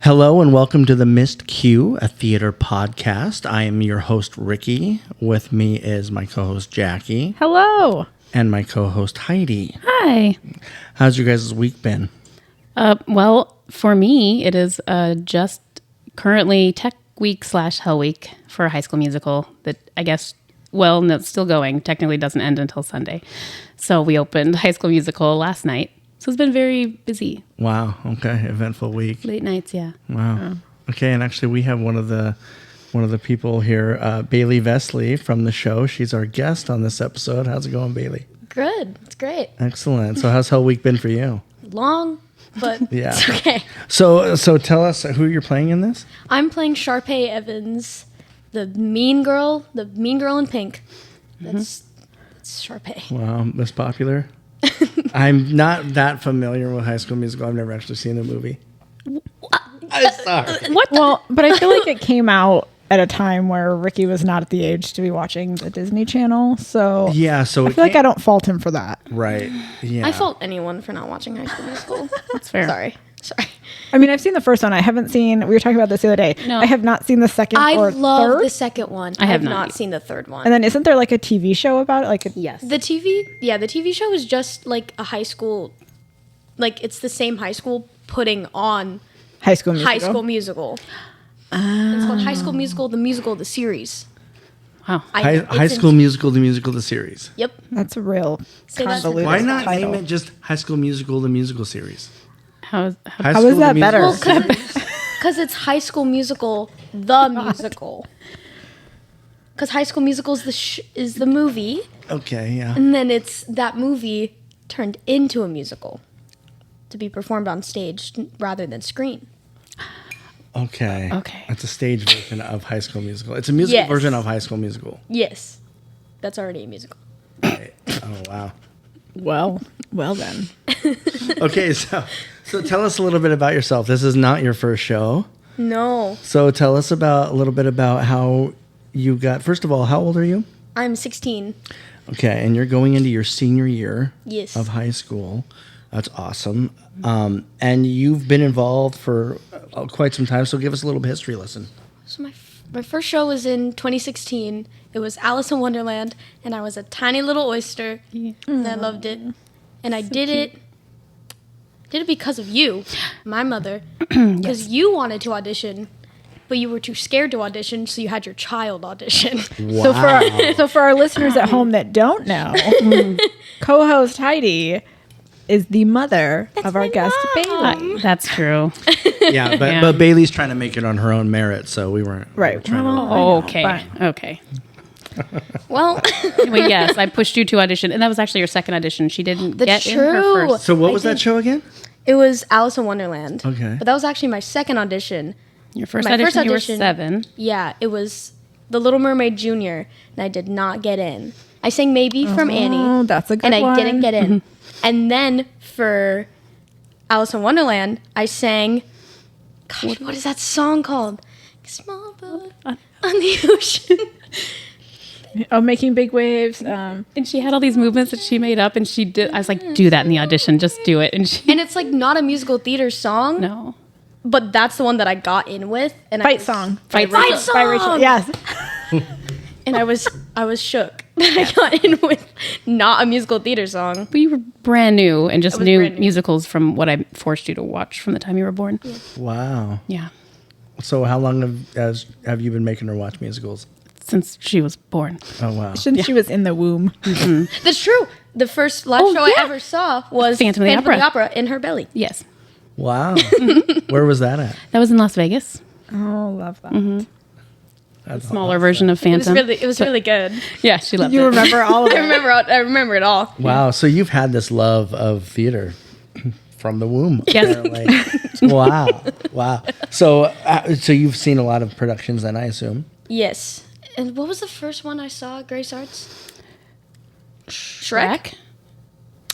Hello and welcome to the Missed Q, a theater podcast. I am your host, Ricky. With me is my co-host, Jackie. Hello. And my co-host, Heidi. Hi. How's your guys' week been? Well, for me, it is just currently Tech Week / Hell Week for High School Musical that I guess, well, no, it's still going. Technically doesn't end until Sunday. So we opened High School Musical last night. So it's been very busy. Wow. Okay. Eventful week. Late nights, yeah. Wow. Okay. And actually, we have one of the people here, Bailey Vesely from the show. She's our guest on this episode. How's it going, Bailey? Good. It's great. Excellent. So how's Hell Week been for you? Long, but Yeah. it's okay. So tell us who you're playing in this. I'm playing Sharpay Evans, the mean girl in pink. That's Sharpay. Wow. Most popular? I'm not that familiar with High School Musical. I've never actually seen the movie. I'm sorry. What? Well, but I feel like it came out at a time where Ricky was not at the age to be watching the Disney Channel. So Yeah, so I feel like I don't fault him for that. Right. Yeah. I fault anyone for not watching High School Musical. That's fair. Sorry. I mean, I've seen the first one. I haven't seen, we were talking about this the other day. No. I have not seen the second I or love third. the second one. I have I've not not seen the third one. And then isn't there like a TV show about it? Like Yes. The TV show is just like a high school, like it's the same high school putting on High School Musical? High School Musical. It's called High School Musical, the series. Wow. High School Musical, the series. Yep. That's a real Say that to convoluted Why not title. name it just High School Musical, the musical series? How High How School, is that the better? Musical Well, Series. Because it's High School Musical, the musical. Because High School Musical is the movie, Okay, yeah. and then it's that movie turned into a musical to be performed on stage rather than screen. Okay. Okay. It's a stage version of High School Musical. It's a musical Yes. version of High School Musical. Yes, that's already a musical. Right. Oh, wow. Well then. Okay, so tell us a little bit about yourself. This is not your first show. No, So tell us a little bit about how you got, first of all, how old are you? I'm 16. Okay, and you're going into your senior year Yes. of high school. That's awesome. And you've been involved for quite some time, so give us a little history lesson. So my first show was in 2016. It was Alice in Wonderland, and I was a tiny little oyster, and I loved it. And I did it because of you, my mother, because you wanted to audition, but you were too scared to audition, so you had your child audition. Wow. So for our listeners at home that don't know, co-host Heidi is the mother of our guest Bailey. That's true. Yeah, but Bailey's trying to make it on her own merit, so we weren't. Right. We were trying to- Well, Okay. Fine. Okay. Well, Well, yes, I pushed you to audition, and that was actually your second audition. She didn't That's get in her true. first. So what I was that did. show again? it was Alice in Wonderland. Okay. But that was actually my second audition. Your first My audition, first you were audition- 7. Yeah, it was The Little Mermaid Junior, and I did not get in. I sang Maybe from Annie. Oh, that's a good and I one. didn't get in. And then for Alice in Wonderland, I sang. Gosh, what is that song called? Small boat on the ocean. Oh, making big waves. And she had all these movements that she made up, and she did. I was like, do that in the audition. Just do it. And she, And it's like not a musical theater song, no. but that's the one that I got in with. And Fight song. Fight Fight song. By Rachel. song. Yes. And I was shook that I got in with not a musical theater song. But you were brand new and just I was knew brand new. musicals from what I forced you to watch from the time you were born. Wow. Yeah. So how long have you been making her watch musicals? Since she was born. Oh, wow. Since she was in the womb. That's true. The first live show yeah. I ever saw was Phantom of the Opera. in her belly. Yes. Wow. Where was that at? That was in Las Vegas. Oh, love that. That's Smaller version of Phantom. It was really good. Yeah, she loved You it. remember all of I it. remember it all. Wow. So you've had this love of theater from the womb. Yes. Apparently. Wow. So you've seen a lot of productions then, I assume. Yes. And what was the first one I saw at Grace Arts? Shrek?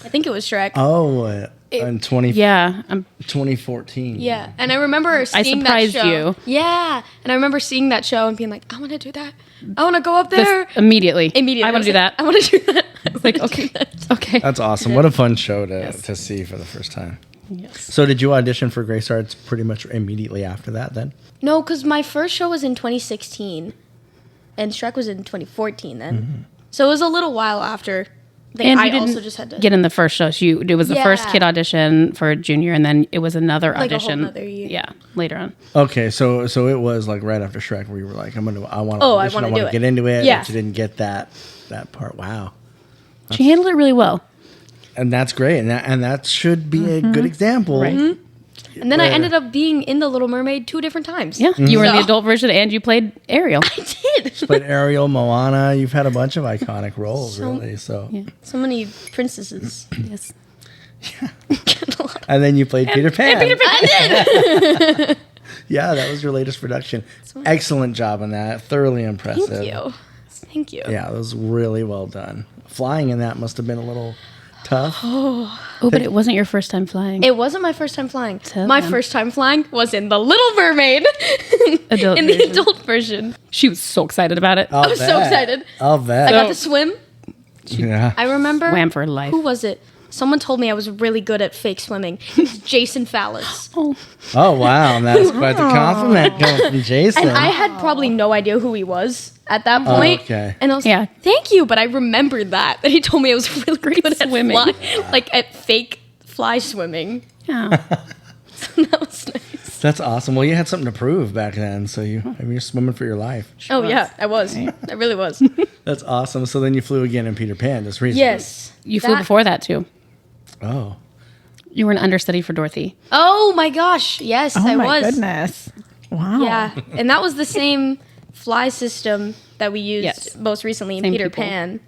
I think it was Shrek. Oh, in 2014. Yeah, and I remember seeing that surprised show. you. Yeah, and I remember seeing that show and being like, I want to do that. I want to go up there. Immediately. Immediately. I want to do that. I want to do that. Like, okay. Okay. That's awesome. What a fun show to see for the first time. Yes. So did you audition for Grace Arts pretty much immediately after that then? No, because my first show was in 2016, and Shrek was in 2014 then. Mm-hmm. So it was a little while after. And I you didn't also just had to get in the first show. So it was the first Yeah. kid audition for junior, and then it was another Like a whole audition. nother year. Yeah, later on. Okay, so it was like right after Shrek where you were like, I want to I audition, wanna I want do to it. get into it. Yeah. But you didn't get that part. Wow. She handled it really well. And that's great. And that should be a good example. Right. And then I ended up being in The Little Mermaid 2 different times. Yeah, you were in the So- adult version, and you played Ariel. I did. But Ariel, Moana, you've had a bunch of iconic roles, really. So, Yeah. So many princesses. Yes. and then you played Peter Pan. Peter Pan. I did. Yeah, that was your latest production. Excellent job on that. Thoroughly impressive. Thank you. Thank you. Yeah, it was really well done. Flying in that must have been a little tough. Oh, but it wasn't your first time flying. It wasn't my first time flying. Tell My them. first time flying was in The Little Mermaid. Adult in the version. adult version. She was so excited about it. I'll I was so bet. excited. I'll I bet. got to swim. Yeah. I remember. Wham for life. Who was it? Someone told me I was really good at fake swimming. It was Jason Fallis. Oh, Oh, wow. That's quite the compliment coming from Jason. And I had probably no idea who he was at that point. okay. And I was Yeah. like, thank you. But I remembered that he told me I was really good at swimming. like at fake fly swimming. yeah. That was nice. That's awesome. Well, you had something to prove back then, so you're swimming for your life. Oh, yeah, I was. I really was. That's awesome. So then you flew again in Peter Pan just recently. Yes. You flew That- before that too. Oh. You were an understudy for Dorothy. Oh, my gosh. Yes, Oh I my was. goodness. Wow. Yeah. And that was the same fly system that we used Yes. most recently in Same Peter people. Pan.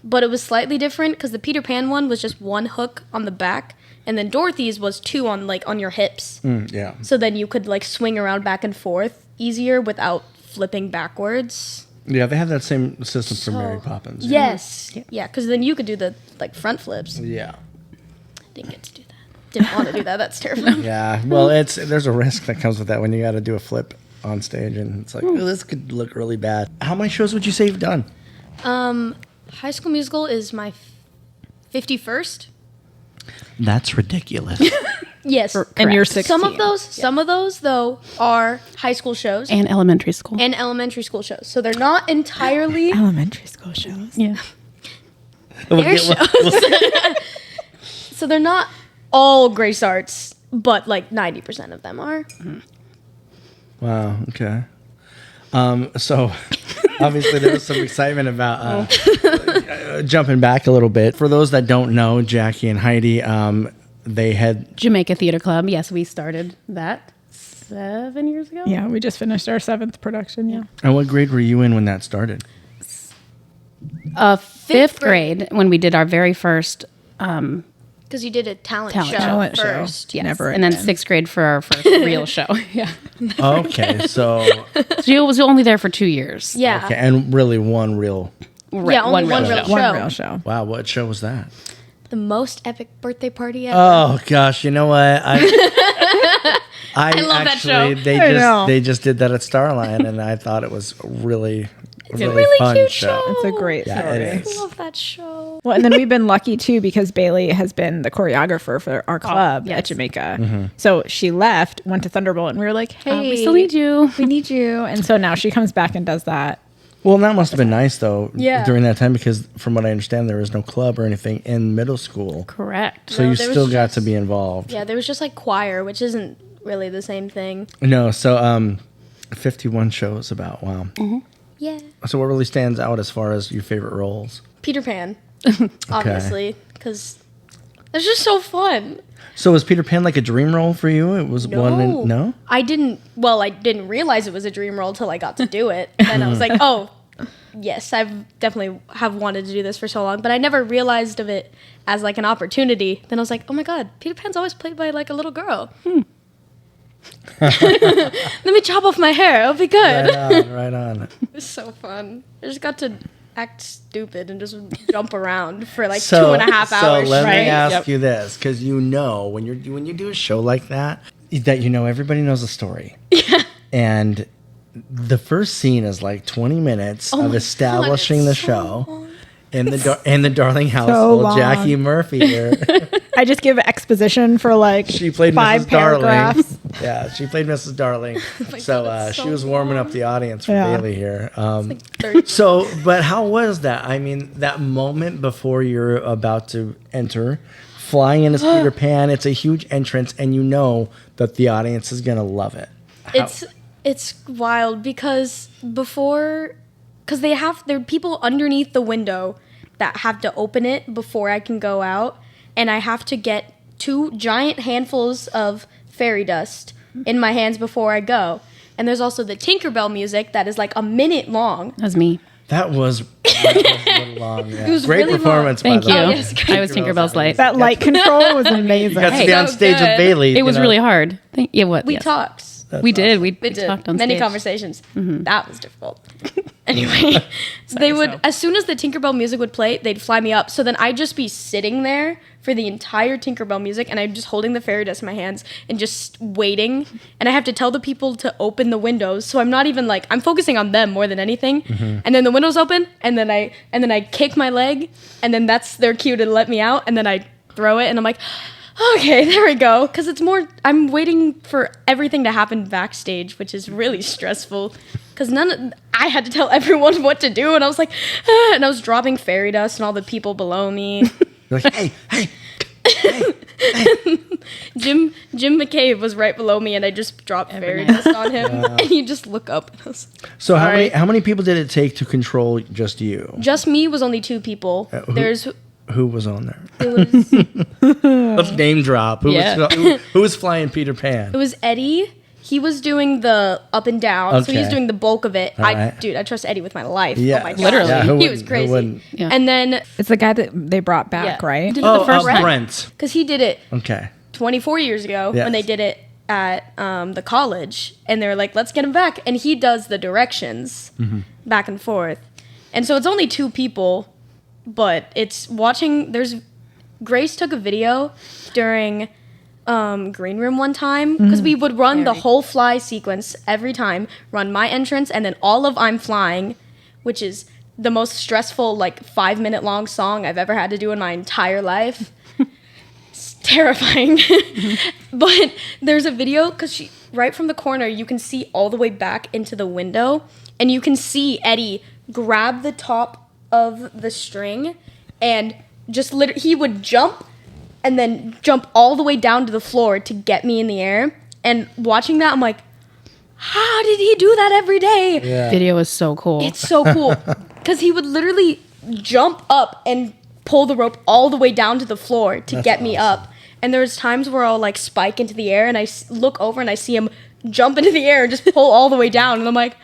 But it was slightly different because the Peter Pan one was just one hook on the back. And then Dorothy's was 2 on your hips. Yeah. So then you could swing around back and forth easier without flipping backwards. Yeah, they have that same system for Mary Poppins. Yes. Yeah, because then you could do the front flips. Yeah. Didn't get to do that. Didn't want to do that. That's terrifying. Yeah. Well, there's a risk that comes with that when you got to do a flip on stage, and it's like, oh, this could look really bad. How many shows would you say you've done? High School Musical is my 51st. That's ridiculous. Yes. And you're Correct. 16. Some of those though are high school shows And elementary school. and elementary school shows. So they're not entirely Elementary school shows. yeah. their shows. So they're not all Grace Arts, but 90% of them are. Wow. Okay. So obviously there was some excitement about jumping back a little bit. For those that don't know, Jackie and Heidi, they had Jamaica Theater Club. Yes, we started that 7 years ago. Yeah, we just finished our 7th production. Yeah. And what grade were you in when that started? Fifth grade when we did our very first Because you did a talent show Talent show. first. yes, Never and then again. 6th grade for our first real show. Yeah. Okay. So She was only there for 2 years. Yeah. okay, and really one real. Yeah, only one real show. show. One real show. Wow. What show was that? The most epic birthday party ever. Oh gosh, you know what? I love that actually, show. They just did that at Starline, and I thought it was really really fun cute show. show. It's a great Yeah, story. it is. I love that show. Well, and then we've been lucky too because Bailey has been the choreographer for our club yes. at Jamaica. Mm-hmm. So she left, went to Thunderbolt, and we were like, "Hey, We still need you. We need you." And so now she comes back and does that. Well, that must have been nice though. Yeah. During that time, because from what I understand, there was no club or anything in middle school, Correct. so No, you there was still got just- to be involved. Yeah, there was just choir, which isn't really the same thing. No, so 51 shows about. Wow. Yeah. So what really stands out as far as your favorite roles? Peter Pan, obviously, because it's just so fun. So was Peter Pan like a dream role for you? It was one. No. I didn't realize it was a dream role till I got to do it. And I was like, oh, yes, I've definitely have wanted to do this for so long, but I never realized of it as an opportunity. Then I was like, oh my God, Peter Pan's always played by a little girl. Let me chop off my hair. It'll be good. Right on. It was so fun. I just got to act stupid and just jump around for 2.5 hours. So let right? me ask Yep. you this, because when you do a show like that everybody knows the story. Yeah. And the first scene is 20 minutes Oh my of God, establishing it's the so show long. in the Darling household. long. Jackie Murphy here. I just give exposition for like She played 5 Mrs. Darling. paragraphs. Yeah, she played Mrs. Darling. So that's she so was warming up long. the audience for Yeah. Bailey here. 30. So, but how was that? I mean, that moment before you're about to enter, flying in as Peter Pan, it's a huge entrance, and you know that the audience is going to love it. It's wild because there are people underneath the window that have to open it before I can go out, and I have to get 2 giant handfuls of fairy dust in my hands before I go. And there's also the Tinkerbell music that is like a minute long. That was me. That was a little long. Yeah. It was Great really performance, Thank by you. the way. Oh, yes, I was Tinkerbell's light. That light control was amazing. You got to be on so stage with good. Bailey. It was really hard. What? We yes. talked. We did. We We did talked on many stage. conversations. That was difficult. Anyway, they would, as soon as the Tinkerbell music would play, they'd fly me up. So then I'd just be sitting there for the entire Tinkerbell music, and I'm just holding the fairy dust in my hands and just waiting. And I have to tell the people to open the windows. So I'm not even like, I'm focusing on them more than anything. And then the windows open, and then I kick my leg, and then that's their cue to let me out. And then I throw it, and I'm like, okay, there we go. Because it's more, I'm waiting for everything to happen backstage, which is really stressful. Because I had to tell everyone what to do, and I was like, and I was dropping fairy dust and all the people below me. You're like, hey. Jim McCabe was right below me, and I just dropped fairy dust on him, and you just look up. And I was, So Sorry. how many people did it take to control just you? just me was only 2 people. Who was on there? It was Let's name drop. Yeah. Who was flying Peter Pan? It was Eddie. He was doing the up and down, so he was Okay. doing the bulk of it. All right. I trust Eddie with my life. Yeah. Oh my God. Literally. Yeah, who he was wouldn't- who crazy. wouldn't? Yeah. And then, It's the guy that they brought back, Yeah. right? Did it the first time. Brent. because he did it Okay. 24 years ago Yes. when they did it at the college, and they were like, let's get him back. And he does the directions back and forth. And so it's only 2 people, but it's watching. Grace took a video during green room one time because we would run the whole fly sequence every time, run my entrance and then all of I'm Flying, which is the most stressful like 5-minute long song I've ever had to do in my entire life. It's terrifying. But there's a video because right from the corner you can see all the way back into the window, and you can see Eddie grab the top of the string and just he would jump and then jump all the way down to the floor to get me in the air. And watching that, I'm like, how did he do that every day? Yeah. Video was so cool. It's so cool. Because he would literally jump up and pull the rope all the way down to the floor to get me up. And there's times where I'll like spike into the air and I look over and I see him jump into the air and just pull all the way down. And I'm like,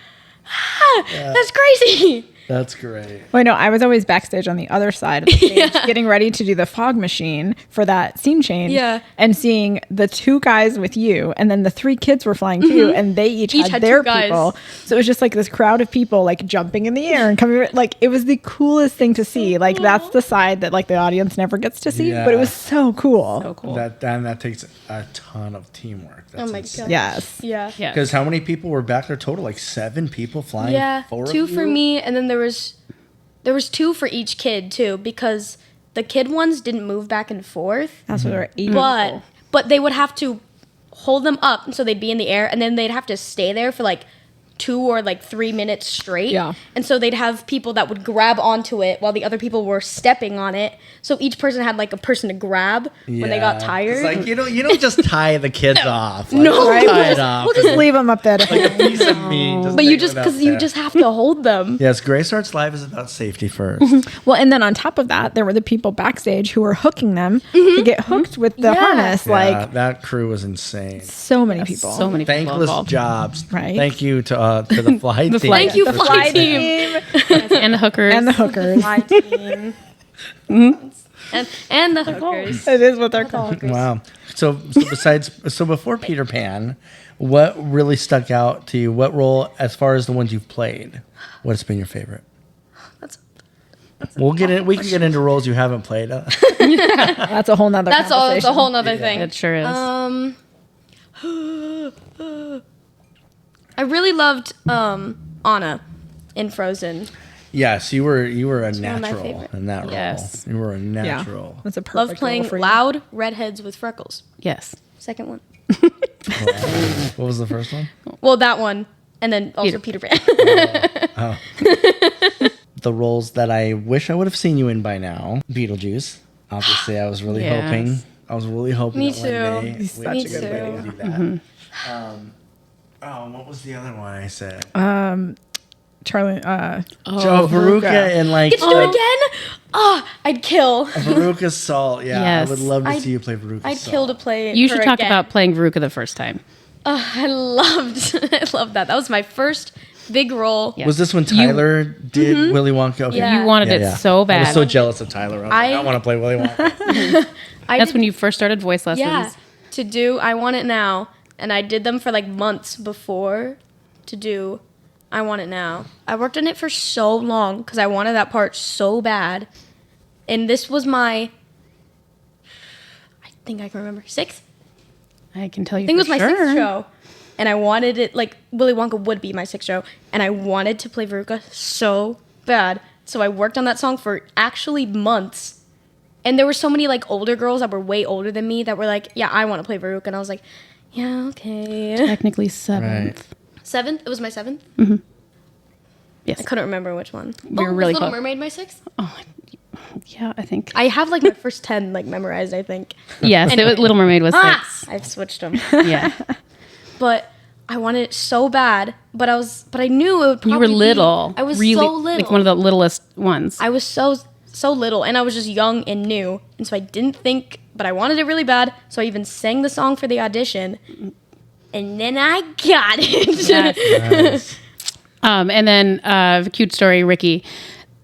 that's crazy. That's great. Well, I know I was always backstage on the other side of the stage, getting ready to do the fog machine for that scene change. Yeah. And seeing the 2 guys with you, and then the 3 kids were flying too, and they each had had their 2 guys. people. So it was just like this crowd of people like jumping in the air and coming. Like it was the coolest thing to see. Like that's the side that like the audience never gets to see, but it was so cool. so cool. That takes a ton of teamwork. That's Oh my insane. God. Yes. Yeah. yeah. Because how many people were back there total? Like 7 people flying? Yeah, 4 of 2 for you? me, and then there was 2 for each kid too, because the kid ones didn't move back and forth, That's what they're 8 people. but they would have to hold them up so they'd be in the air, and then they'd have to stay there for like 2 or like 3 minutes straight. Yeah. And so they'd have people that would grab onto it while the other people were stepping on it. So each person had like a person to grab when they got Yeah. tired. It's like you don't just tie the kids off. Like, No. just Right, tie it off. We'll just leave them up there. like a piece of meat. but you leave just it up because you there. just have to hold them. Yes, Grace Arts Live is about safety first. Well, and then on top of that, there were the people backstage who were hooking them to get hooked with the Yeah. harness. Yeah, like that crew was insane. so many people. so many people Thankless involved. jobs. Right. Thank you to the flight team. flight Thank you, The flight fly team. and the hookers. and the hookers. My team. And the hookers. It is what they're called. Wow. So before Peter Pan, what really stuck out to you? What role, as far as the ones you've played, what's been your favorite? That's We can get into roles you haven't played. That's a whole nother That's all. It's a conversation. whole nother thing. It sure is. I really loved Anna in Frozen. Yes, you were a one of my natural favorite. in that role. Yes. You were a Yeah, natural. that's a perfect Love role playing for you. loud redheads with freckles. Yes. Second one. What was the first one? Well, that one, and then also Peter Pan. The roles that I wish I would have seen you in by now. Beetlejuice. Obviously, I was really Yes. hoping. I was really hoping Me that one too. day He's we such a would good be able one. to do that. What was the other one I said? Charlie. Joe Veruca and like Get to do it again? Oh, I'd kill. Veruca Salt. Yeah, Yes. I would love to I'd- see you play Veruca I'd Salt. kill to play. You should her talk again. about playing Veruca the first time. I loved that. That was my first big role. Yeah. Was this when Tyler did Willy Wonka? Okay. Yeah. You wanted Yeah, it yeah. so I bad. was so jealous of Tyler. I want to play Willy Wonka. That's when you first started voice lessons. Yeah, to do I Want It Now, and I did them for like months before to do I Want It Now. I worked on it for so long because I wanted that part so bad, and this was my, I think I can remember, sixth? I can tell you. I think it was for my sure. sixth show, and I wanted it, like Willy Wonka would be my sixth show, and I wanted to play Veruca so bad, so I worked on that song for actually months. And there were so many like older girls that were way older than me that were like, yeah, I want to play Veruca. And I was like, yeah, okay. Technically seventh. Seventh? It was my seventh? Yes. I couldn't remember which one. We were was really Little close. Mermaid my sixth? Oh, yeah, I think. I have like my first 10 like memorized, I think. Yes, it was, Little Mermaid was six. I've switched them. Yeah. But I wanted it so bad, but I knew it would probably You were little. I was really, so little. Like one of the littlest ones. I was so little, and I was just young and new, and so I didn't think, but I wanted it really bad, so I even sang the song for the audition, and then I got it. Nice. And then cute story, Ricky.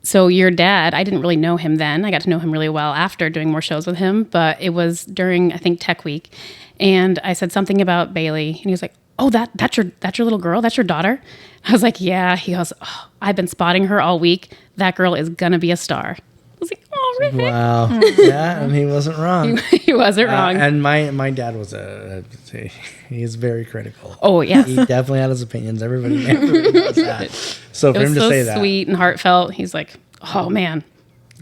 So your dad, I didn't really know him then. I got to know him really well after doing more shows with him, but it was during, I think, Tech Week, and I said something about Bailey, and he was like, "Oh, that's your little girl? That's your daughter?" I was like, "Yeah." He goes, "Oh, I've been spotting her all week. That girl is gonna be a star." I was like, "Oh, Rick." Wow. Yeah, and he wasn't wrong. He wasn't wrong. And my dad was he's very critical. Oh, yes. He definitely had his opinions. Everybody knows that. So It for was him to so say that, sweet and heartfelt. He's like, "Oh man."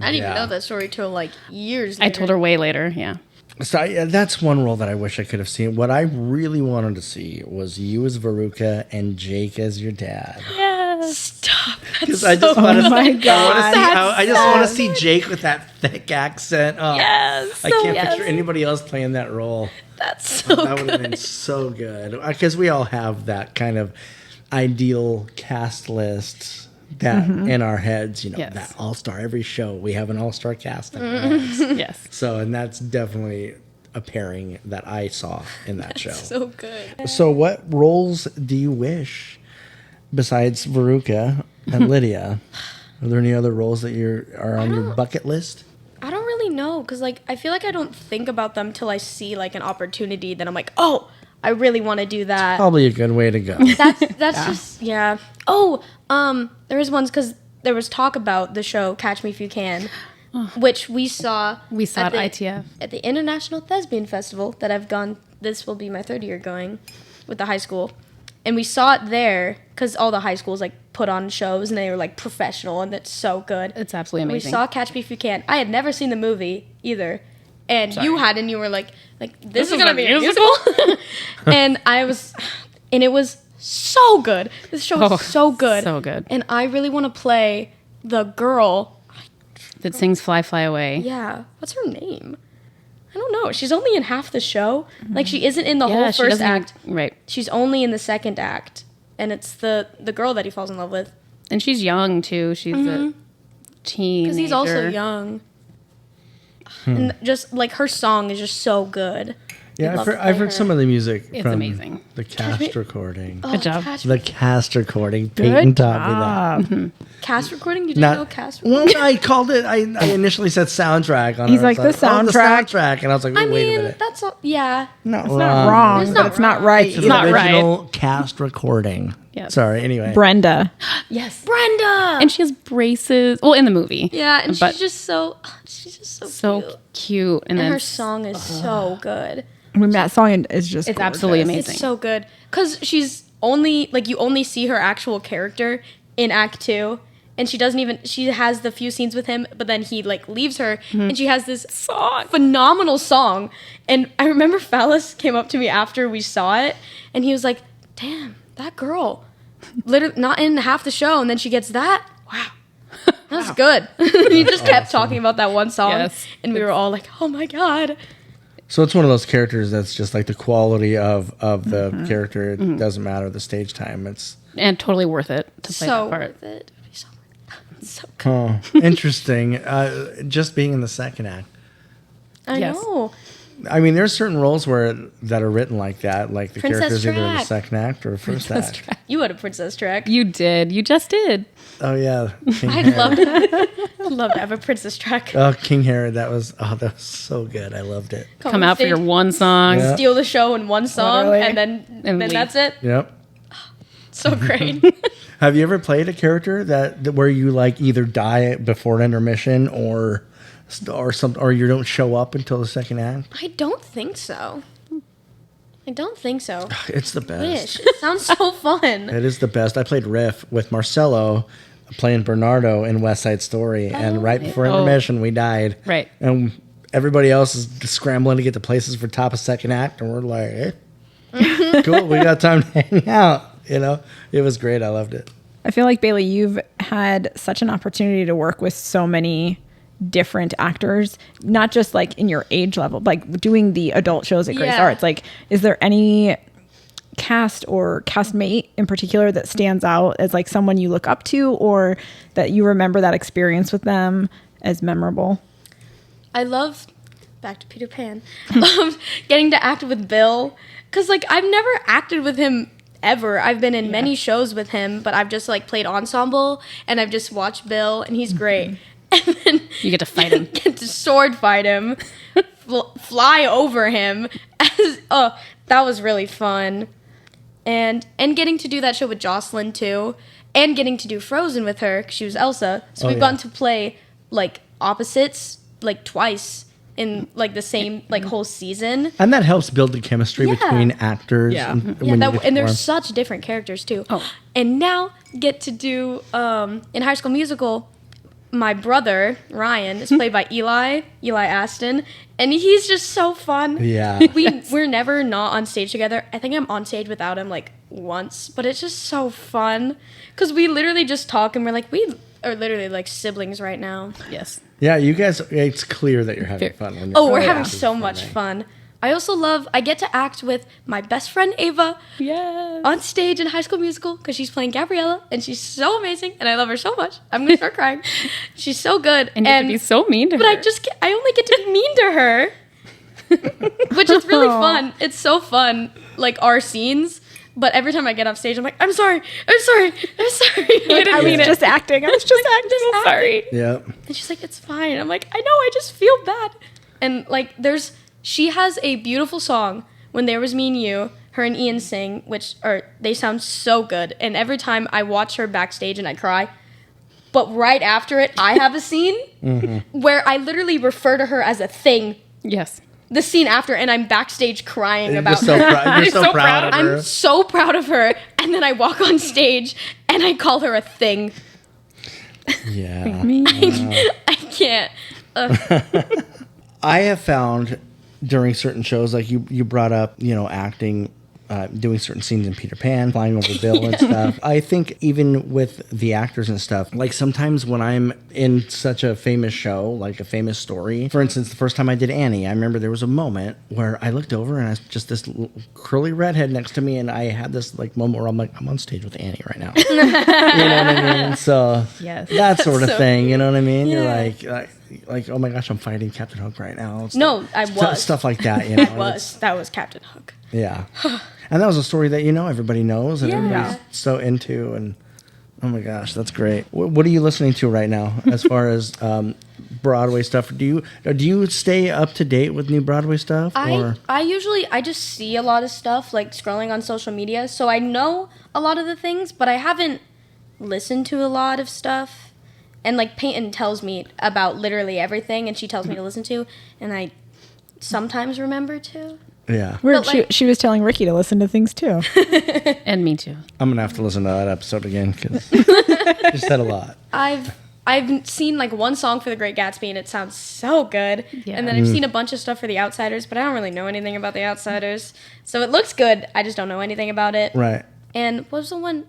I didn't Yeah. even know that story till like years I later. told her way later. Yeah. so that's one role that I wish I could have seen. What I really wanted to see was you as Veruca and Jake as your dad. Stop. Because I just want to. Oh my God. I just want to see Jake with that thick accent. Oh, Yes. I can't yes. picture anybody else playing that role. That's so That would have good. been so good. Because we all have that kind of ideal cast list that in our heads, Yes. that all-star. Every show, we have an all-star cast in our heads. Yes. So, and that's definitely a pairing that I saw in that show. So good. So what roles do you wish besides Veruca and Lydia? Are there any other roles that are on your bucket list? I don't really know because like I feel like I don't think about them till I see like an opportunity. Then I'm like, oh, I really want to do that. Probably a good way to go. That's just yeah. Oh, there was ones because there was talk about the show Catch Me If You Can, which we saw. We saw at at the, ITF. at the International Thespian Festival that I've gone. This will be my third year going with the high school, and we saw it there because all the high schools like put on shows and they were like professional and it's so good. It's absolutely And amazing. we saw Catch Me If You Can. I had never seen the movie either. And you had, and you were like this is gonna be a musical. And it was so good. This show was so good. so good. And I really want to play the girl. That sings Fly, Fly Away. Yeah. What's her name? I don't know. She's only in half the show. Like she isn't in the Yeah, whole she first doesn't even- act. right. She's only in the second act. And it's the girl that he falls in love with. And she's young too. She's a teenager. Because he's also young. And just like her song is just so good. Yeah, love to I've play heard her. some of the music It's from amazing. the cast recording. Good job. The cast recording. Peyton taught me that. Cast recording? You didn't Not- know cast recording? Well, I called it. I initially said soundtrack on it. He's I was like, the "Oh, the soundtrack." soundtrack, and I was like, I wait a mean, minute. that's all. Yeah. Not It's not wrong, It's but not it's not wrong. right. It's either. not right. original cast recording. Yes. Sorry. Anyway. Brenda. Yes. Brenda. And she has braces. Well, in the movie. yeah, and but she's just so so cute. cute. And And then her song is so good. I mean, that song is just it's gorgeous. absolutely amazing. It's so good. Because she's only, like, you only see her actual character in Act 2. and she has the few scenes with him, but then he like leaves her, and she has this phenomenal song. And I remember Phallus came up to me after we saw it, and he was like, damn, that girl, literally not in half the show, and then she gets that. Wow. That was good. He just kept talking about that one song, and we were all like, oh my God. So it's one of those characters that's just like the quality of the character. It doesn't matter the stage time. And totally worth it to play So that part. worth it. So good. Interesting. Just being in the second act. I Yes. know. I mean, there's certain roles that are written like that, like the Princess character's either in the Track. second act or first act. You had a princess track. You did. You just did. Oh yeah, King I'd Herod. love to have a princess track. Oh, King Herod, that was so good. I loved it. Come out for your one song. Yeah. steal the show in one song, Literally. and then leave. that's it. Yep. So great. Have you ever played a character that where you like either die before an intermission or you don't show up until the second act? I don't think so. It's the best. Wish. It sounds so fun. It is the best. I played Riff with Marcelo playing Bernardo in West Side Story, and right before intermission, we died. Right. And everybody else is scrambling to get to places for top of second act, and we're like, cool, we got time to hang out. You know, it was great. I loved it. I feel like, Bailey, you've had such an opportunity to work with so many different actors, not just like in your age level, like doing the adult shows at Grace Yeah. Arts. Like, is there any cast or castmate in particular that stands out as like someone you look up to, or that you remember that experience with them as memorable? I love, back to Peter Pan, getting to act with Bill. Because, like, I've never acted with him ever. I've been in many shows with him, but I've just, like, played ensemble, and I've just watched Bill, and he's great. And then You get to fight him. get to sword fight him, fly over him. That was really fun. And getting to do that show with Jocelyn, too. And getting to do Frozen with her, because she was Elsa. So we've gotten to play, like, opposites, like, twice in, like, the same, like, whole season. And that helps build the chemistry between actors. Yeah. And, Yeah, when you get and to they're form. such different characters, too. Oh. And now get to do, in High School Musical, my brother, Ryan, is played by Eli Aston. And he's just so fun. Yeah. We're never not on stage together. I think I'm on stage without him like once, but it's just so fun because we literally just talk and we're like, we are literally like siblings right now. Yes. Yeah, you guys, it's clear that you're having fun. When you're Oh, we're playing. having This is so much funny. fun. I also I get to act with my best friend Ava Yes. on stage in High School Musical because she's playing Gabriella and she's so amazing and I love her so much. I'm gonna start crying. She's so good. And you have to be so mean to her. But I only get to be mean to her. Which is really fun. It's so fun, like our scenes. But every time I get off stage, I'm like, I'm sorry. I didn't mean it. Just acting. I was just acting. Sorry. Yep. And she's like, it's fine. I'm like, I know, I just feel bad. And like, she has a beautiful song, When There Was Me and You, her and Ian sing, they sound so good. And every time I watch her backstage and I cry, but right after it, I have a scene where I literally refer to her as a thing. Yes. The scene after, and I'm backstage crying about You're so, her. you're so proud of her. I'm so proud of her. And then I walk on stage and I call her a thing. Yeah. I can't. I have found during certain shows, like you brought up, acting, doing certain scenes in Peter Pan, flying over Bill and stuff. I think even with the actors and stuff, like sometimes when I'm in such a famous show, like a famous story, for instance, the first time I did Annie, I remember there was a moment where I looked over and I was just this curly redhead next to me, and I had this like moment where I'm like, I'm on stage with Annie right now. You know what I mean? So Yes. that sort of So thing, you know what I mean? Yeah. You're like, oh my gosh, I'm fighting Captain Hook right now. No, I was. Stuff like that, you know. That was Captain Hook. Yeah. And that was a story that, everybody knows and everybody's so into. And oh my gosh, that's great. What are you listening to right now as far as Broadway stuff? Do you stay up to date with new Broadway stuff? I just see a lot of stuff like scrolling on social media. So I know a lot of the things, but I haven't listened to a lot of stuff. And like Peyton tells me about literally everything and she tells me to listen to. And I sometimes remember to. Yeah. Weird. But, like- She was telling Ricky to listen to things too. And me too. I'm going to have to listen to that episode again because You said a lot. I've seen like one song for The Great Gatsby and it sounds so good. Yeah. And then I've seen a bunch of stuff for The Outsiders, but I don't really know anything about The Outsiders. So it looks good. I just don't know anything about it. Right. And what was the one?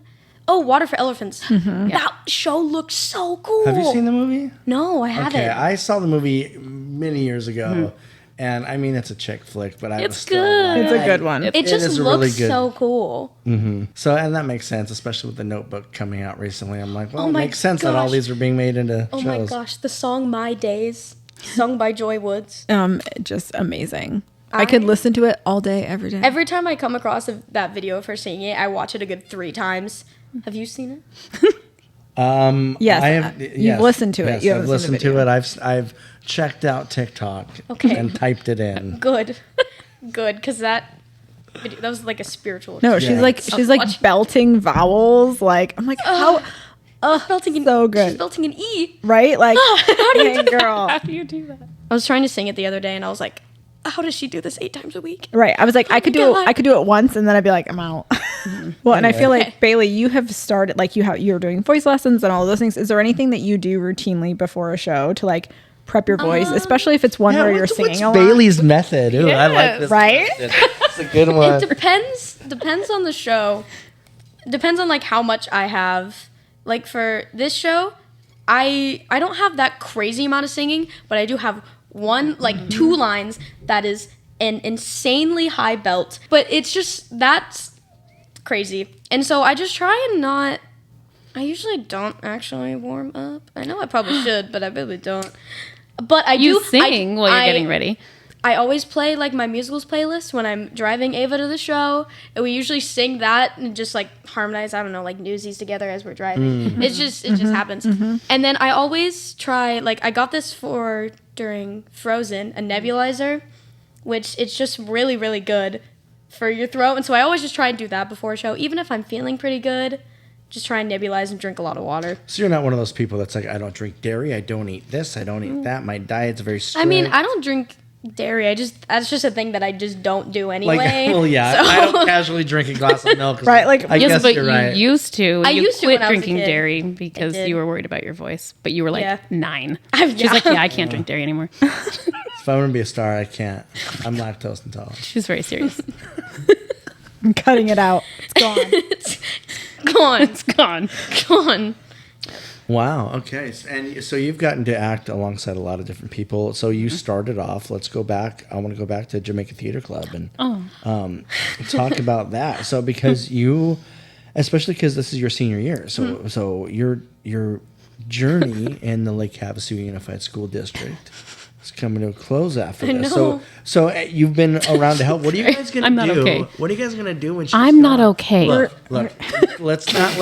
Oh, Water for Elephants. That show looks so cool. Have you seen the movie? No, I haven't. Okay, I saw the movie many years ago, and I mean it's a chick flick, but I was It's still good. like, It's a good one. It It just is a looks really good- so cool. So, and that makes sense, especially with the Notebook coming out recently. I'm like, well, Oh it my makes sense that all gosh. these are being made into Oh shows. my gosh, the song My Days, sung by Joy Woods. Just amazing. I could listen to it all day, every day. Every time I come across that video of her singing it, I watch it a good 3 times. Have you seen it? Yes, I have. you've listened to it. Yes, You I've haven't seen the listened to video. it. I've checked out TikTok Okay. and typed it in. Good. Good, because that was like a spiritual No, experience. she's like belting vowels. Like I'm like, how belting an, so good. She's belting an E. right? Like, How do you hey, girl. How do you do that? I was trying to sing it the other day, and I was like, how does she do this 8 times a week? Right. I was like, I could do it. God. I could do it once, and then I'd be like, I'm out. Well, and I feel like Okay. Bailey, you have started like you're doing voice lessons and all of those things. Is there anything that you do routinely before a show to like prep your voice, especially if it's one where you're singing what's a lot? Bailey's method? Ooh, I like this. Right? It's a good one. It depends on the show. Depends on like how much I have. Like for this show, I don't have that crazy amount of singing, but I do have one like 2 lines that is an insanely high belt. But it's just that's crazy. And so I just try and not. I usually don't actually warm up. I know I probably should, but I really don't. But I You do sing while you're getting ready. I always play like my musicals playlist when I'm driving Ava to the show, and we usually sing that and just like harmonize. I don't know, like Newsies together as we're driving. It just happens. And then I always try like I got this for during Frozen, a nebulizer, which it's just really really good for your throat. And so I always just try and do that before a show, even if I'm feeling pretty good. Just try and nebulize and drink a lot of water. So you're not one of those people that's like, I don't drink dairy, I don't eat this, I don't eat that. My diet's very strict. I mean, I don't drink dairy. That's just a thing that I just don't do anyway. Like, well, yeah, So- I don't casually drink a glass of milk. Right, like- I Yes, guess but you're you right. used to. I you used to quit when I was a drinking kid. dairy because did. you were worried about your voice. But you were like Yeah. 9. I've- She's like, yeah. yeah, I can't drink dairy anymore. If I want to be a star, I can't. I'm lactose intolerant. She's very serious. I'm cutting it out. It's gone. it's gone. It's gone. Gone. Wow. Okay. And so you've gotten to act alongside a lot of different people. So you started off. Let's go back. I want to go back to Jamaica Theater Club and talk about that. So because you, especially because this is your senior year, so your journey in the Lake Havasu Unified School District is coming to a close after this. know. So you've been around to help. What are you guys gonna I'm do? not okay. What are you guys gonna do when she's I'm not gone? okay. Look, let's not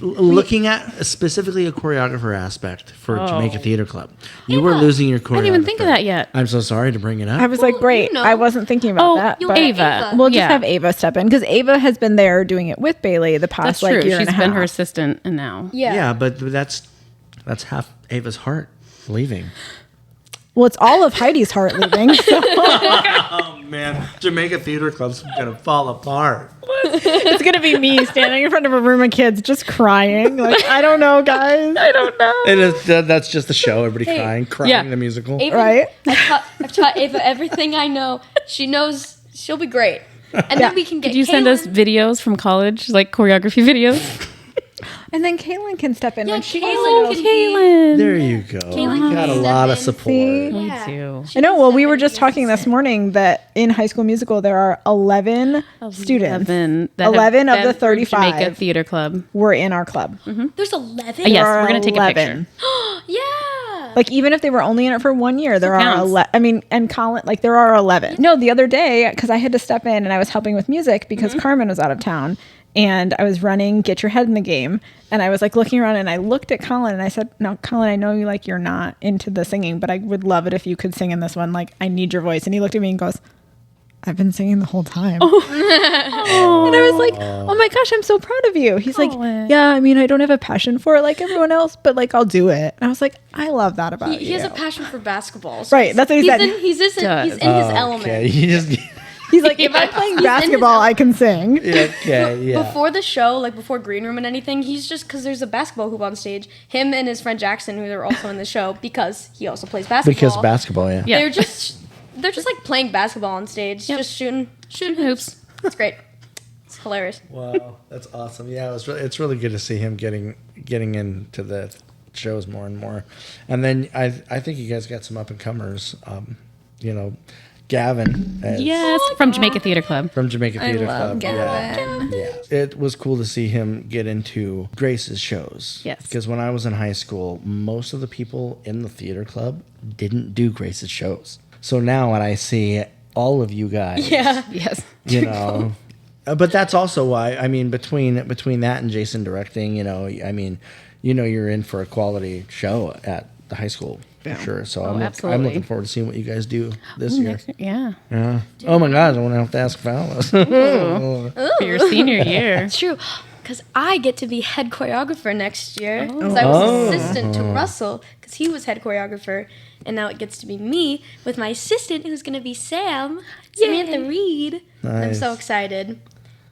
looking at specifically a choreographer aspect for Jamaica Theater Club. You were losing your choreographer. I didn't even think of that yet. I'm so sorry to bring it up. I was like, great. you know. I wasn't thinking about that. you but Ava. We'll just Yeah. have Ava step in because Ava has been there doing it with Bailey the past That's like true. year and She's a been half. her assistant and now. Yeah. But that's half Ava's heart leaving. Well, it's all of Heidi's heart leaving. So Oh man, Jamaica Theater Club's gonna fall apart. it's gonna be me standing in front of a room of kids just crying. Like, I don't know, guys. I don't know. And that's just the show. Everybody Hey. crying Yeah. the musical. Ava, Right? I've taught Ava everything I know. She knows she'll be great. And then we can get Could you send us Kaylin. videos from college, like choreography videos? And then Kaylin can step in Yeah, when she Kaylin wants can to. Kaylin. There you go. Kaylin You got a can lot of step in. support. See? Me Yeah. too. I know. Well, we were just talking this morning that in High School Musical there are 11 students. 11 that have 11 of been the through 35 Jamaica Theater Club. were in our club. There's 11? Yes, There are we're gonna take a 11. picture. Yeah. Like even if they were only in it for 1 year, there are counts. 11. I mean, and Colin, like there are 11. No, the other day because I had to step in and I was helping with music because Carmen was out of town, and I was running Get Your Head in the Game, and I was like looking around and I looked at Colin and I said, "No, Colin, I know you're not into the singing, but I would love it if you could sing in this one. Like I need your voice." And he looked at me and goes, "I've been singing the whole time." And I was like, "Oh my gosh, I'm so proud of you." He's like, Colin. "Yeah, I mean, I don't have a passion for it like everyone else, but like I'll do it." And I was like, "I love that about He you." has a passion for basketball. So Right, that's what he said. He's in his Does. element. Okay, you just He's like, if I'm playing basketball, I can sing. Okay, yeah. Before the show, like before green room and anything, he's just, because there's a basketball hoop on stage, him and his friend Jackson, who are also in the show, because he also plays basketball. Because basketball, yeah. Yeah. They're just like playing basketball on stage, just shooting hoops. It's great. It's hilarious. Wow, that's awesome. Yeah, it's really good to see him getting into the shows more and more. And then I think you guys got some up and comers. Gavin. Yes, from Jamaica Theater Club. From Jamaica Theater love Club. Gavin. Yeah. It was cool to see him get into Grace's shows. Yes. Because when I was in high school, most of the people in the theater club didn't do Grace's shows. So now when I see all of you guys, Yes. But that's also why, I mean, between that and Jason directing, you're in for a quality show at the high school. For sure. So I'm absolutely. looking forward to seeing what you guys do this year. Yeah. Yeah. Oh my God, I want to have to ask Fowler. For your senior year. It's true, because I get to be head choreographer next year. Because I was assistant to Russell, because he was head choreographer. And now it gets to be me with my assistant, who's going to be Samantha Reed. Nice. I'm so excited.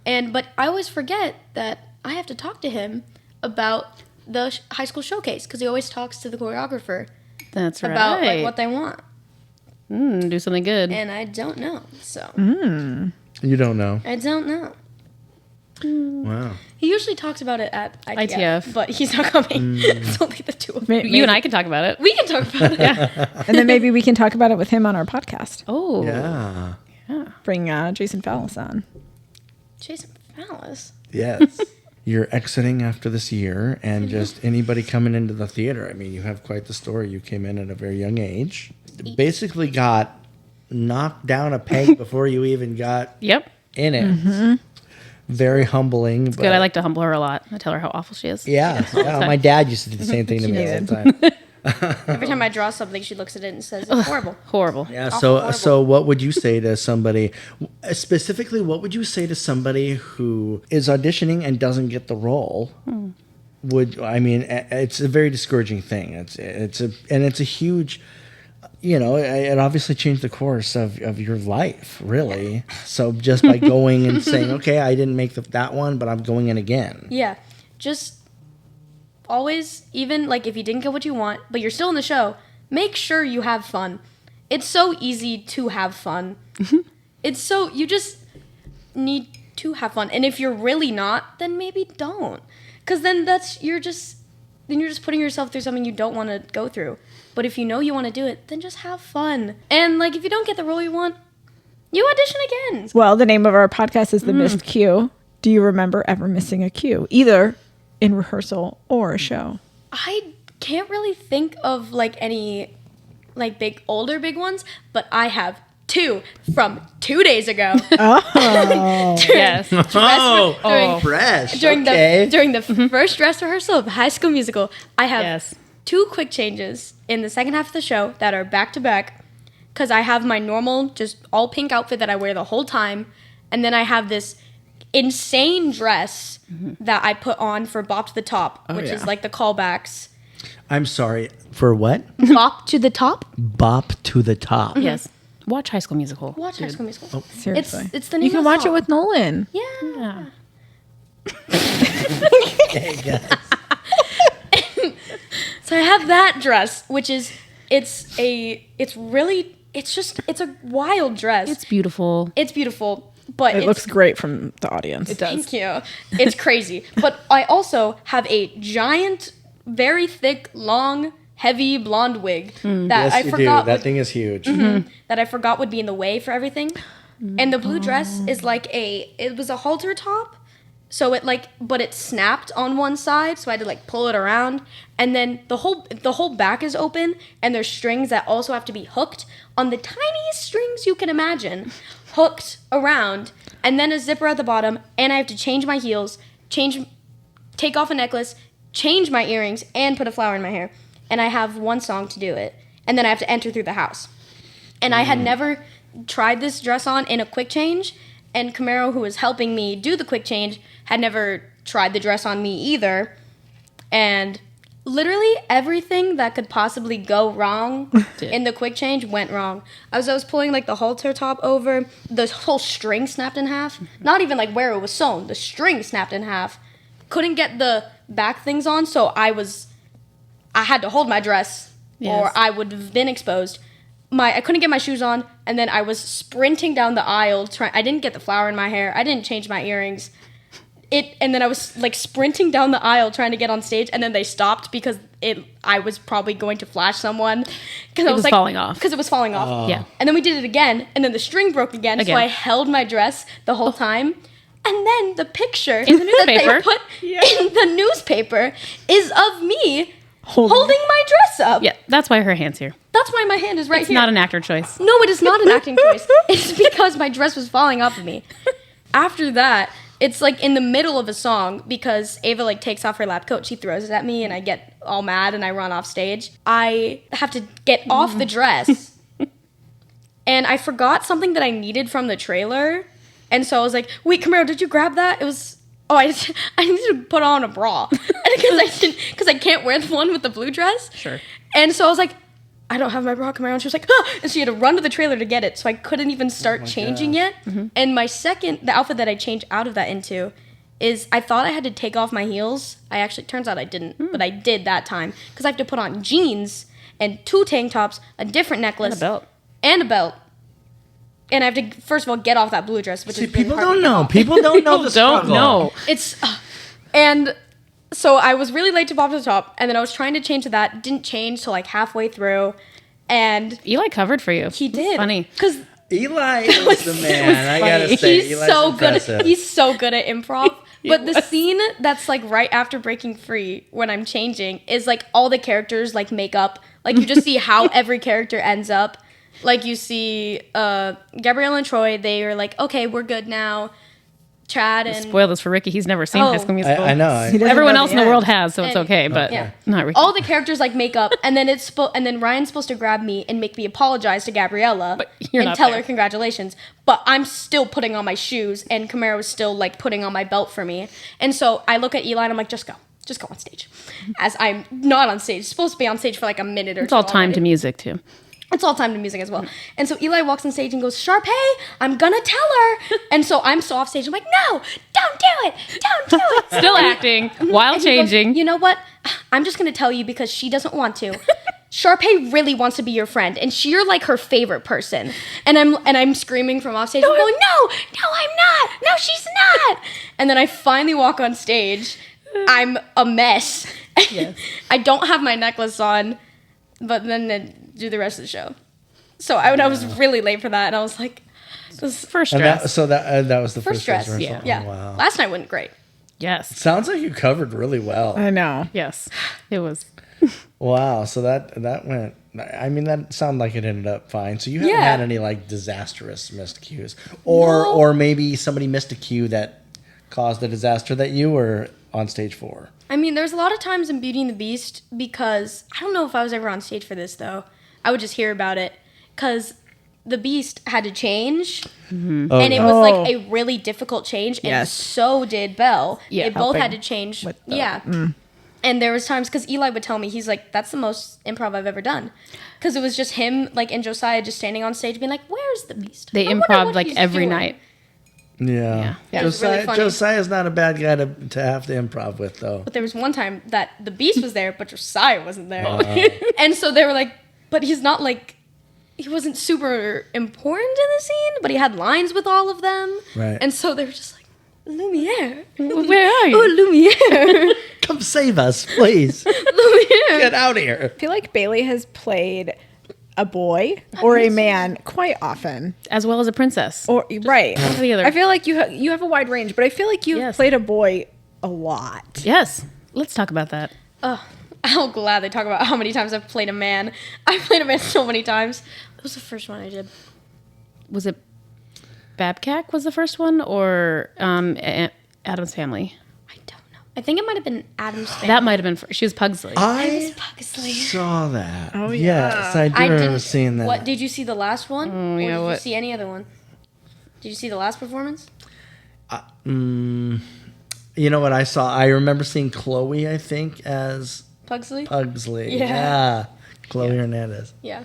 But I always forget that I have to talk to him about the high school showcase, because he always talks to the choreographer That's right. about like what they want. Do something good. And I don't know. So You don't know. I don't know. Wow. He usually talks about it at ITF, ITF. but he's not coming. It's only the two of us. You and I can talk about it. We can talk about it. And then maybe we can talk about it with him on our podcast. Oh. Yeah. Bring Jason Fallis on. Jason Fallis. Yes. You're exiting after this year, and just anybody coming into the theater. I mean, you have quite the story. You came in at a very young age. Basically got knocked down a peg before you even got Yep. in it. Very humbling. But Good. I like to humble her a lot. I tell her how awful she is. Yeah. My dad used to do the same thing to me all the time. Every time I draw something, she looks at it and says, it's horrible. Horrible. Yeah. Awful, So what would you say to somebody, specifically? What would you say to somebody who is auditioning and doesn't get the role? It's a very discouraging thing. It's a huge. It obviously changed the course of your life, really. So just by going and saying, okay, I didn't make that one, but I'm going in again. Yeah. Just always, even like if you didn't get what you want, but you're still in the show, make sure you have fun. It's so easy to have fun. You just need to have fun. And if you're really not, then maybe don't. Because then you're just putting yourself through something you don't want to go through. But if you know you want to do it, then just have fun. And like if you don't get the role you want, you audition again. Well, the name of our podcast is The Missed Cue. Do you remember ever missing a cue, either in rehearsal or a show? I can't really think of like any like big ones, but I have two from 2 days ago. Yes. Fresh. During Okay. the first dress rehearsal of High School Musical, I have Yes. 2 quick changes in the second half of the show that are back to back, because I have my normal just all pink outfit that I wear the whole time, and then I have this insane dress that I put on for Bop to the Top, which is like the callbacks. I'm sorry. For what? Bop to the Top? Bop to the top. Yes. Watch High School Musical. Watch High School Musical. Seriously. It's the name You can of the watch it song. with Nolan. Yeah. Yeah. Okay, guys. So I have that dress, which is it's a wild dress. It's beautiful. It's beautiful, but It looks great from the audience. It does. Thank you. It's crazy. But I also have a giant, very thick, long, heavy blonde wig that Yes, I you forgot do. That would, thing is huge. that I forgot would be in the way for everything. And the blue dress is like it was a halter top. So but it snapped on one side, so I had to like pull it around, and then the whole back is open, and there's strings that also have to be hooked on the tiniest strings you can imagine, hooked around, and then a zipper at the bottom, and I have to change my heels, take off a necklace, change my earrings, and put a flower in my hair, and I have one song to do it, and then I have to enter through the house, and I had never tried this dress on in a quick change. And Camaro, who was helping me do the quick change, had never tried the dress on me either. And literally everything that could possibly go wrong in the quick change went wrong. As I was pulling like the halter top over, the whole string snapped in half. Not even like where it was sewn, the string snapped in half. Couldn't get the back things on, so I had to hold my dress or I would have been exposed. I couldn't get my shoes on, and then I was sprinting down the aisle. I didn't get the flower in my hair. I didn't change my earrings. And then I was like sprinting down the aisle trying to get on stage, and then they stopped because I was probably going to flash someone because It was falling off. Because it was falling off. Oh. Yeah. And then we did it again, and then the string broke again. So I held my dress the whole time. And then the picture In the that they newspaper. put in the newspaper is of me holding my dress up. Yeah, that's why her hand's here. That's why my hand is right It's here. not an actor choice. No, it is not an acting choice. It's because my dress was falling off of me. After that, it's like in the middle of a song because Ava like takes off her lab coat, she throws it at me, and I get all mad and I run off stage. I have to get off the dress, and I forgot something that I needed from the trailer, and so I was like, "Wait, Camaro, did you grab that?" It was. Oh, I need to put on a bra because I can't wear the one with the blue dress. Sure. And so I was like, I don't have my bra, Camaro. And she was like, ah! And she had to run to the trailer to get it. So I couldn't even start changing yet. And the outfit that I changed out of that into is I thought I had to take off my heels. Turns out I didn't, but I did that time because I have to put on jeans and 2 tank tops, a different necklace, And a belt. And I have to first of all get off that blue dress, which See, is really people hard to don't get know. off. People don't know the Don't struggle. know. And so I was really late to pop to the top, and then I was trying to change to that, didn't change till like halfway through, and Eli covered for you. he It's did. funny. Because Eli is the man. I gotta say, he's Eli's so impressive. good. He's so good at improv. But the scene that's like right after breaking free when I'm changing is like all the characters like make up. Like you just see how every character ends up. Like you see Gabrielle and Troy, they are like, okay, we're good now. Chad and Spoil this for Ricky. He's never seen Oh. High School Musical. I know. Everyone know else the in the end. world has, so it's And- okay. But yeah. not Ricky. all the characters like make up, and then and then Ryan's supposed to grab me and make me apologize to Gabriella you're and not tell there. her congratulations. But I'm still putting on my shoes, and Camaro was still like putting on my belt for me. And so I look at Eli and I'm like, just go on stage. As I'm not on stage, supposed to be on stage for like a minute or It's two. all time already. to music too. It's all time to music as well. And so Eli walks on stage and goes, Sharpay, I'm gonna tell her. And so I'm so off stage. I'm like, no, don't do it. Don't do it. Still acting while And he goes, changing. you know what? I'm just gonna tell you because she doesn't want to. Sharpay really wants to be your friend, and you're like her favorite person. And I'm screaming from off stage. I'm going, no, I'm not. No, she's not. And then I finally walk on stage. I'm a mess. Yes. I don't have my necklace on, but then do the rest of the show. So I was really late for that, and I was like, this First And dress. that was the first first dress. rehearsal. Yeah. Oh, wow. Last night went great. Yes. Sounds like you covered really well. I know. Yes. It was. Wow. So that went. I mean, that sounded like it ended up fine. So you haven't Yeah. had any like disastrous missed cues, or maybe somebody missed a cue that caused a disaster that you were on stage for. I mean, there's a lot of times in Beauty and the Beast because I don't know if I was ever on stage for this though. I would just hear about it because the Beast had to change, Oh, and it yeah. was Oh. like a really difficult change, and Yes. so did Belle. Yeah, they both had to helping change. with the- Yeah. And there was times because Eli would tell me, he's like, "That's the most improv I've ever done," because it was just him, like, and Josiah just standing on stage, being like, "Where's the Beast?" They I wonder improv what like he's every doing." night. Yeah. It was really funny. Josiah's not a bad guy to have to improv with, though. But there was one time that the Beast was there, but Josiah wasn't there. And so they were like, but he's not like, he wasn't super important in the scene, but he had lines with all of them. Right. And so they were just like, Lumiere. Where are you? Oh, Lumiere. Come save us, please. Lumiere. Get out of here. I feel like Bailey has played a boy or a man quite often. As well as a princess. Or right. the other. I feel like you have a wide range, but I feel like you've Yes. played a boy a lot. Yes. Let's talk about that. Oh, I'm glad they talk about how many times I've played a man. I've played a man so many times. That was the first one I did. Was it Babcock was the first one or Adam's Family? I don't know. I think it might have been Adam's Family. That might have been first. She was Pugsley. I Pugsley. saw that. Oh, Yes, yeah. I do remember seeing that. What did you see the last one? Oh, or yeah, did you what- see any other one? Did you see the last performance? You know what I saw? I remember seeing Chloe, I think, as Pugsley? Pugsley. Yeah. Yeah. Chloe Hernandez. Yeah.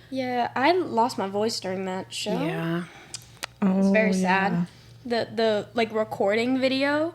Yeah, I lost my voice during that show. Yeah. It's very sad. The like recording video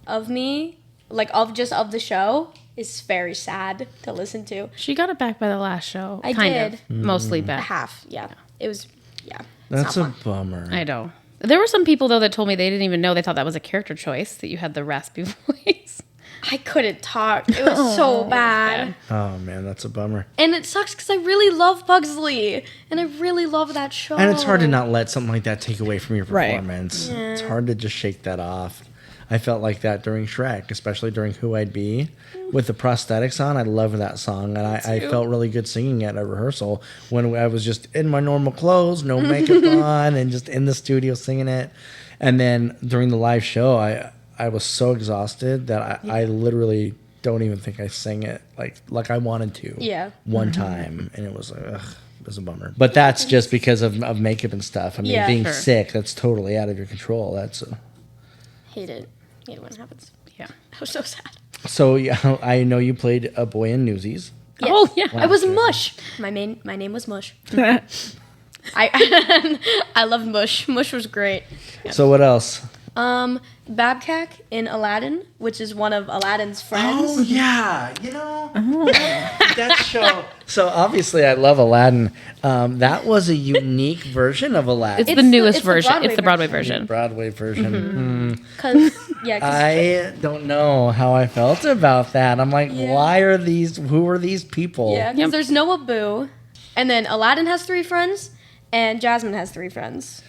of me, like of the show, is very sad to listen to. She got it back by the last show. I kind did. of. Mostly A back. half, yeah. It was, yeah. That's a not fun. bummer. I know. There were some people, though, that told me they didn't even know. They thought that was a character choice, that you had the raspy voice. I couldn't talk. It was so bad. Oh man, that's a bummer. And it sucks because I really love Pugsley. And I really love that show. And it's hard to not let something like that take away from your Right. performance. It's hard to just shake that off. I felt like that during Shrek, especially during Who I'd Be. With the prosthetics on, I love that song. And I felt really good singing at a rehearsal when I was just in my normal clothes, no makeup on, and just in the studio singing it. And then during the live show, I was so exhausted that I literally don't even think I sang it like I wanted to. Yeah. One time. And it was like, ugh. It was a bummer. But that's just because of makeup and stuff. I mean, Yeah. being Sure. sick, that's totally out of your control. That's Hate it. Hate it when it happens. Yeah. That was so sad. So yeah, I know you played a boy in Newsies. Yes. Oh, yeah. I was Mush. My name was Mush. I I loved Mush. Mush was great. So what else? Babcock in Aladdin, which is one of Aladdin's friends. Oh yeah, that show. So obviously, I love Aladdin. That was a unique version of Aladdin. It's the newest it's the version. Broadway It's the Broadway version. Broadway version. Cause I don't know how I felt about that. I'm like, Yeah. why are these? Who are these people? yeah, 'cause there's no Abu, and then Aladdin has 3 friends, and Jasmine has 3 friends.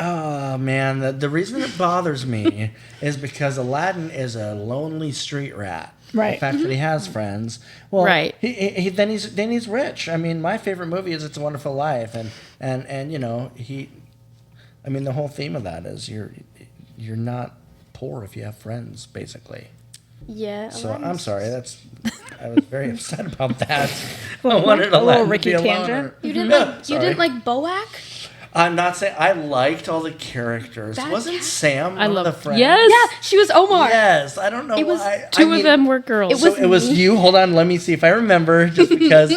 Oh man, the reason it bothers me is because Aladdin is a lonely street rat. Right. The fact that he has friends. Well, Right. Then he's rich. I mean, my favorite movie is It's a Wonderful Life, and I mean, the whole theme of that is you're not poor if you have friends, basically. Yeah. So Aladdin's- I'm sorry. I was very upset about that. I Little- wanted a little Aladdin to Ricky be a tangent. loner. You didn't Yeah, like you sorry. didn't like Boak? I'm not saying I liked all the characters. That Wasn't cat- Sam I one love of the friends? Yes. Yeah, she was Omar. Yes, I don't know It was why. Two of them were girls. it So was it was me. you. Hold on, let me see if I remember. Just because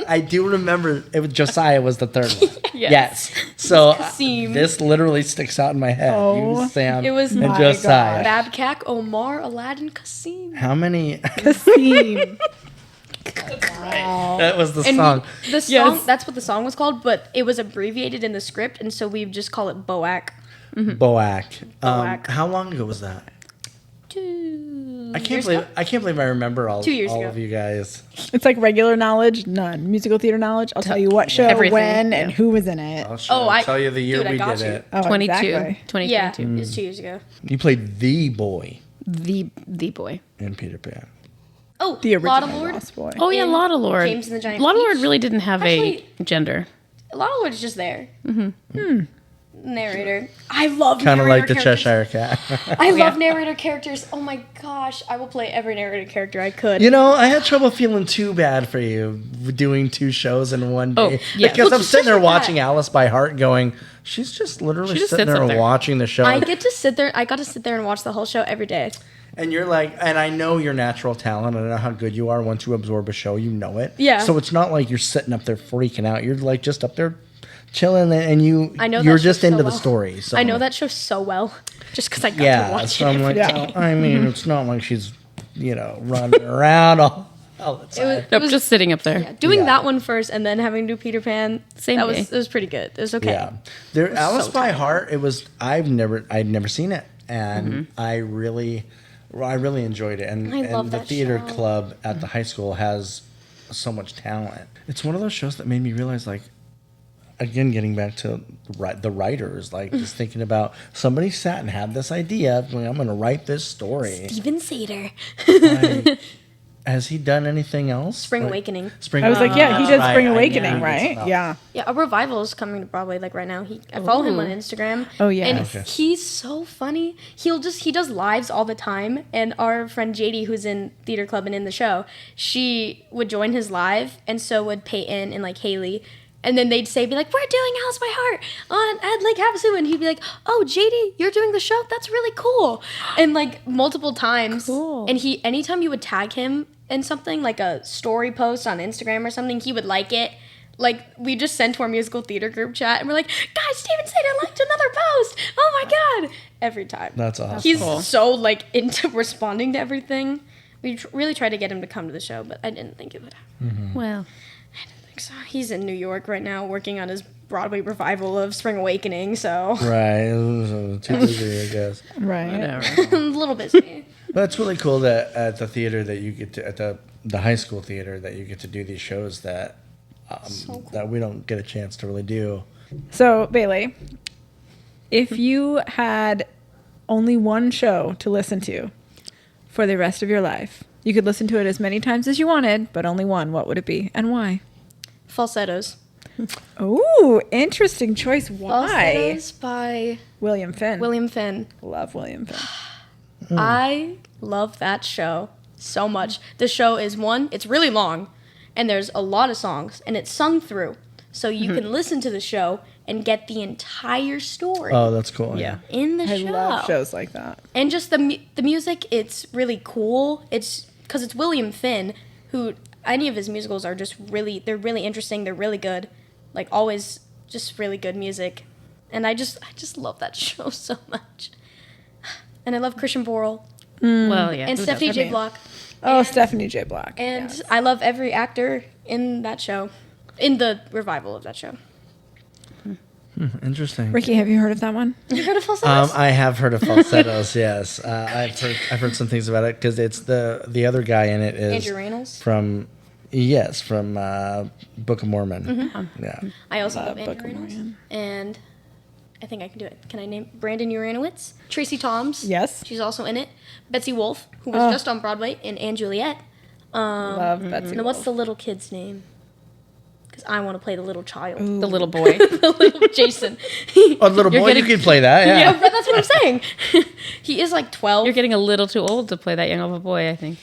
I do remember, it was Josiah was the third one. Yes. So Kasim. this literally sticks out in my head. Oh, you, Sam, it was and my Josiah. Babcock, Omar, Aladdin, Kasim. How many? Kasim. That was the And song. the song, Yes. that's what the song was called, but it was abbreviated in the script, and so we just call it Boak. Boak. Boak. How long ago was that? 2 I can't years believe ago? I can't believe I remember all 2 years ago. of you guys. It's like regular knowledge, none. Musical theater knowledge. I'll tell you what show, Everything, when, and yeah. who was in it. I'll tell you the year dude, I we got did you. it. Oh, 22. exactly. 2022. Yeah, it was 2 years ago. You played the boy The boy. in Peter Pan. Oh, The original Lotta Lord. Lost Boy. Oh, yeah, In Lotta Lord. James and the Giant Lotta Lord Peach. really didn't have Actually- a gender. Lotta Lord is just there. Narrator. I love Kind of like the narrator Cheshire Cat. I love narrator characters. Oh my gosh, I will play every narrator character I could. You know, I had trouble feeling too bad for you doing 2 shows in one day. Oh, yeah. Because Well, I'm sitting there such a watching cat. Alice by Heart going, she's just literally She just sitting sits there up there. watching the show. I got to sit there and watch the whole show every day. And you're like, and I know your natural talent. I know how good you are. Once you absorb a show, you know it. Yeah. So it's not like you're sitting up there freaking out. You're like just up there chilling, and I know you're that show just into so the well. story. So I know that show so well, just because I got to Yeah. watch So it I'm like, every day. oh, I mean, it's not like she's, running around all the time. It Nope, was just sitting up there. yeah, doing Yeah. that one first and then having to do Peter Pan. Same that day. was it was pretty good. It was okay. Yeah, there. Alice so by tired. Heart. It was. I'd never seen it, and I really enjoyed it. And, I love the that theater show. club at the high school has so much talent. It's one of those shows that made me realize, like, again, getting back to the writers, like just thinking about somebody sat and had this idea. Of, I'm going to write this story. Steven Sater. Like, has he done anything else? Spring Like, Awakening. Spring. I was like, yeah, he did Right, Spring I knew Awakening, he right? did stuff. Yeah. Yeah, a revival is coming to Broadway like right now. I follow him on Instagram. Oh, yeah. and Okay. he's so funny. He does lives all the time. And our friend JD, who's in theater club and in the show, she would join his live, and so would Peyton and like Haley. And then they'd be like, we're doing Alice by Heart at Lake Havasu. And he'd be like, oh, JD, you're doing the show? That's really cool. And like multiple times. Cool. And anytime you would tag him in something, like a story post on Instagram or something, he would like it. Like, we just sent to our musical theater group chat, and we're like, guys, Steven said I liked another post. Oh, my God. Every time. That's awesome. He's cool. so, like, into responding to everything. We really tried to get him to come to the show, but I didn't think it would happen. Well, I think so. He's in New York right now working on his Broadway revival of Spring Awakening, so Right. It was too busy, I guess. Right. whatever. a little busy. But it's really cool that at the theater that you get to, at the high school theater, that you get to do these shows that that we don't get a chance to really do. So, Bailey, if you had only one show to listen to for the rest of your life, you could listen to it as many times as you wanted, but only one, what would it be and why? Falsettos. Ooh, interesting choice. Why? Falsettos by William Finn. William Finn. Love William Finn. I love that show so much. The show is it's really long, and there's a lot of songs, and it's sung through. So you can listen to the show and get the entire story Oh, that's cool. Yeah. in the I show. love shows like that. And just the music, it's really cool. It's because it's William Finn, who any of his musicals are they're really interesting. They're really good, like always, just really good music. And I just love that show so much. And I love Christian Borle Well, yeah. and who Stephanie doesn't? J. Block. Oh, And- Stephanie J. Block. And Yes. I love every actor in that show, in the revival of that show. Interesting. Ricky, have you heard of that one? You heard of Falsettos? I have heard of falsettos. Yes, I've heard some things about it because it's the other guy in it is Andrew Reynolds. from Book of Mormon. Yeah. I also Love love Andrew Book of Reynolds. Mormon. And I think I can do it. Can I name Brandon Uranowitz? Tracy Toms. Yes. She's also in it. Betsy Wolfe, who was just on Broadway in Anne Juliet. Love Betsy. And what's Wolfe. the little kid's name? Because I want to play the little child. The little boy. The little Jason. Oh, little You're boy, getting- you could play that. Yeah, Yeah. but that's what I'm saying. He is like 12. You're getting a little too old to play that young of a boy, I think.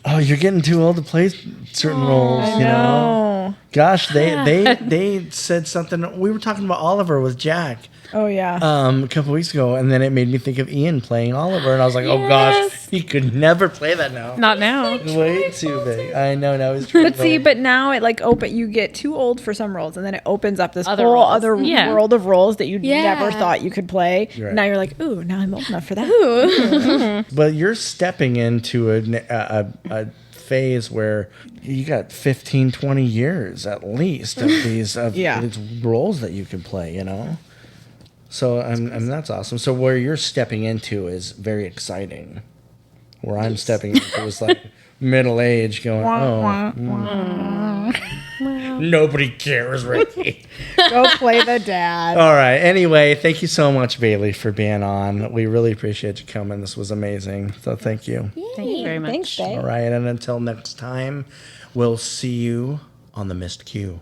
Oh, you're getting too old to play certain roles. You know. No. Gosh, they said something. We were talking about Oliver with Jack. Oh, yeah. A couple weeks ago, and then it made me think of Ian playing Oliver, and I was like, "Oh gosh, Yes. he could never play that now. Not now. Way too big." I know now he's trying. But see, but now it like you get too old for some roles, and then it opens up this Other whole roles. other Yeah. world of roles that you Yeah. never thought you could play. Right. Now you're like, ooh, now I'm old enough for that. But you're stepping into a phase where you got 15, 20 years at least of these Yeah. these roles that you can play. You know. So that's awesome. So where you're stepping into is very exciting. Where I'm stepping into is like middle age, going, nobody cares, Ricky. Go play the dad. All right. Anyway, thank you so much, Bailey, for being on. We really appreciate you coming. This was amazing. So thank you. Thank you very much. Thanks, babe. All right. And until next time, we'll see you on the missed cue.